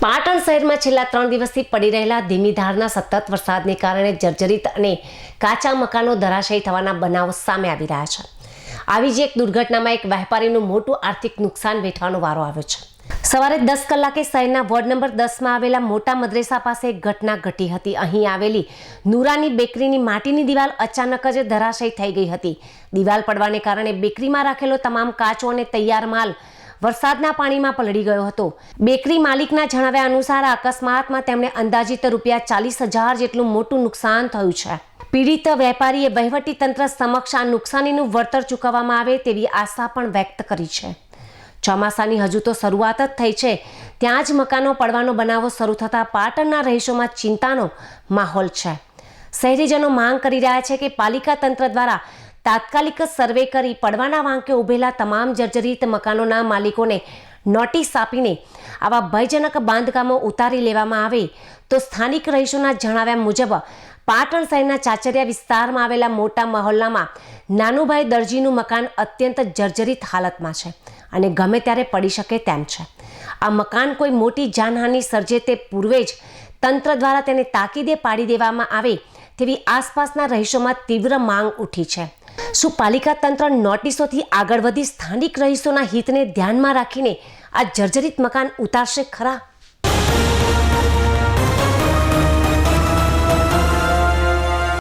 પાટણ શહેરમાં છેલ્લા 3 દિવસથી પડી રહેલા ધીમી ધારના સતત વરસાદને કારણે જર્જરિત અને કાચા મકાનો ધરાશાયી થવાના બનાવો સામે આવી રહ્યા છે। આવી જ એક દુર્ઘટનામાં એક વેપારીનું મોટું આર્થિક નુકસાન વેઠવાનો વારો આવ્યો છે। સવારે 10 કલાકે શહેરના વોર્ડ નંબર 10માં આવેલા મોટા મદ્રેસા પાસે એક ઘટના ઘટી હતી। અહીં આવેલી નુરાની બેકરીની માટીની દિવાલ અચાનક જ ધરાશાયી થઈ ગઈ હતી। દિવાલ પડવાને કારણે બેકરીમાં રાખેલો તમામ કાચો અને તૈયાર માલ વરસાદના પાણીમાં પલળી ગયો હતો। બેકરી માલિકના જણાવ્યા અનુસાર આ અકસ્માતમાં તેમણે અંદાજિત ₹40,000 જેટલું મોટું નુકસાન થયું છે। પીડિત વેપારીએ વહીવટી તંત્ર સમક્ષ આ નુકસાનીનું વળતર ચૂકવવામાં આવે તેવી આશા પણ વ્યક્ત કરી છે। ચોમાસાની હજુ તો શરૂઆત જ થઈ છે, ત્યાં જ મકાનો પડવાનો બનાવો શરૂ થતાં પાટણના રહીશોમાં ચિંતાનો માહોલ છે। શહેરીજનો માંગ કરી રહ્યા છે કે પાલિકા તંત્ર દ્વારા તાત્કાલિક સર્વે કરી પડવાના વાંકે ઉભેલા તમામ જર્જરિત મકાનોના માલિકોને નોટિસ આપીને આવા ભયજનક બાંધકામો ઉતારી લેવામાં આવે તો સ્થાનિક રહીશોના જણાવ્યા મુજબ પાટણ શહેરના ચાચરિયા વિસ્તારમાં આવેલા મોટા મહોલ્લામાં નાનુભાઈ દરજીનું મકાન અત્યંત જર્જરિત હાલતમાં છે અને ગમે ત્યારે પડી શકે તેમ છે। આ મકાન કોઈ મોટી જાનહાનિ સર્જે તે પૂર્વે જ તંત્ર દ્વારા તેને તાકીદે પાડી દેવામાં આવે તેવી આસપાસના રહીશોમાં તીવ્ર માંગ ઉઠી છે। શું પાલિકા તંત્ર નોટિસોથી આગળ વધી સ્થાનિક રહીશોના હિતને ધ્યાનમાં રાખીને આ જર્જરિત મકાન ઉતારશે ખરા?